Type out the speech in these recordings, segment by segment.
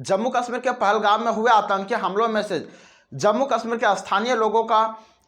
जम्मू कश्मीर के पहलगाम में हुए आतंकी हमलों में से जम्मू कश्मीर के स्थानीय लोगों का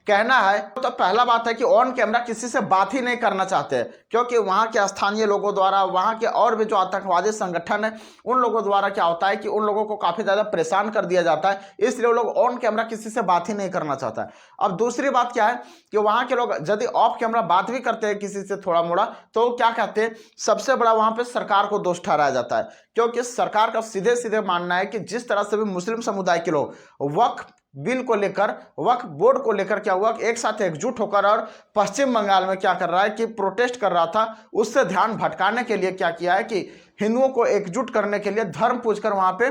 कहना है, तो पहला बात है कि ऑन कैमरा किसी से बात ही नहीं करना चाहते, क्योंकि वहाँ के स्थानीय लोगों द्वारा, वहाँ के और भी जो आतंकवादी संगठन है उन लोगों द्वारा क्या होता है कि उन लोगों को काफ़ी ज़्यादा परेशान कर दिया जाता है, इसलिए वो लोग ऑन कैमरा किसी से बात ही नहीं करना चाहता है। अब दूसरी बात क्या है कि वहाँ के लोग यदि ऑफ कैमरा बात भी करते हैं किसी से थोड़ा मोड़ा, तो क्या कहते हैं, सबसे बड़ा वहाँ पर सरकार को दोष ठहराया जाता है, क्योंकि सरकार का सीधे सीधे मानना है कि जिस तरह से भी मुस्लिम समुदाय के लोग वक्फ बिल को लेकर, वक्फ बोर्ड को लेकर क्या हुआ कि एक साथ एकजुट होकर और पश्चिम बंगाल में क्या कर रहा है कि प्रोटेस्ट कर रहा था, उससे ध्यान भटकाने के लिए क्या किया है कि हिंदुओं को एकजुट करने के लिए धर्म पूछकर वहां पे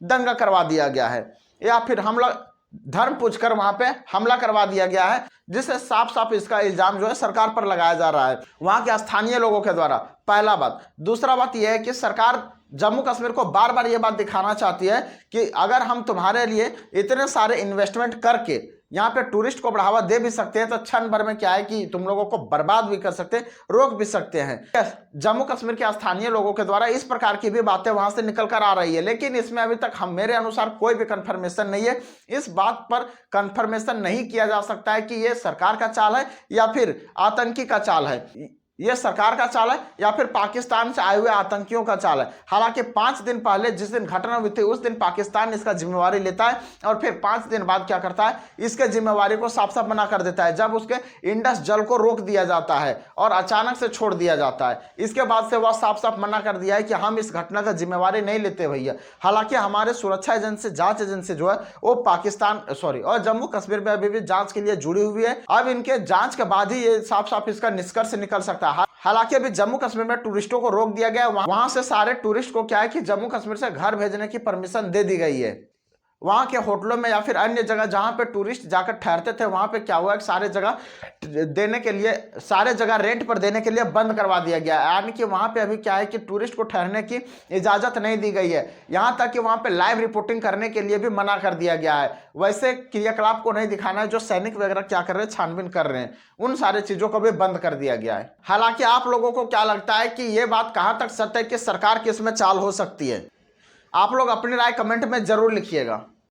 दंगा करवा दिया गया है, या फिर हमला, धर्म पूछकर वहां पे हमला करवा दिया गया है, जिससे साफ साफ इसका इल्जाम जो है सरकार पर लगाया जा रहा है वहां के स्थानीय लोगों के द्वारा। पहला बात। दूसरा बात यह है कि सरकार जम्मू कश्मीर को बार बार ये बात दिखाना चाहती है कि अगर हम तुम्हारे लिए इतने सारे इन्वेस्टमेंट करके यहाँ पे टूरिस्ट को बढ़ावा दे भी सकते हैं, तो क्षण भर में क्या है कि तुम लोगों को बर्बाद भी कर सकते हैं, रोक भी सकते हैं। जम्मू कश्मीर के स्थानीय लोगों के द्वारा इस प्रकार की भी बातें वहां से निकल कर आ रही है, लेकिन इसमें अभी तक हम मेरे अनुसार कोई भी कंफर्मेशन नहीं है। इस बात पर कंफर्मेशन नहीं किया जा सकता है कि ये सरकार का चाल है या फिर आतंकी का चाल है, ये सरकार का चाल है या फिर पाकिस्तान से आए हुए आतंकियों का चाल है। हालांकि 5 दिन पहले जिस दिन घटना हुई थी उस दिन पाकिस्तान इसका जिम्मेवारी लेता है और फिर 5 दिन बाद क्या करता है, इसके जिम्मेवारी को साफ साफ मना कर देता है, जब उसके इंडस जल को रोक दिया जाता है और अचानक से छोड़ दिया जाता है। इसके बाद से वह साफ साफ मना कर दिया है कि हम इस घटना का जिम्मेवारी नहीं लेते भैया। हालांकि हमारे सुरक्षा एजेंसी, जांच एजेंसी जो है वो पाकिस्तान और जम्मू कश्मीर में अभी भी जांच के लिए जुड़ी हुई है। अब इनके जांच के बाद ही ये साफ साफ इसका निष्कर्ष निकल सकता है। हालांकि अभी जम्मू कश्मीर में टूरिस्टों को रोक दिया गया है, वहां से सारे टूरिस्ट को क्या है कि जम्मू कश्मीर से घर भेजने की परमिशन दे दी गई है। वहाँ के होटलों में या फिर अन्य जगह जहाँ पे टूरिस्ट जाकर ठहरते थे वहाँ पे क्या हुआ कि सारे जगह देने के लिए, सारे जगह रेंट पर देने के लिए बंद करवा दिया गया है, यानी कि वहाँ पे अभी क्या है कि टूरिस्ट को ठहरने की इजाज़त नहीं दी गई है। यहाँ तक कि वहाँ पे लाइव रिपोर्टिंग करने के लिए भी मना कर दिया गया है। वैसे क्रियाकलाप को नहीं दिखाना है जो सैनिक वगैरह क्या कर रहे हैं, छानबीन कर रहे हैं, उन सारी चीज़ों को भी बंद कर दिया गया है। हालांकि आप लोगों को क्या लगता है कि ये बात कहाँ तक सत्य है कि सरकार की इसमें चाल हो सकती है? आप लोग अपनी राय कमेंट में जरूर लिखिएगा।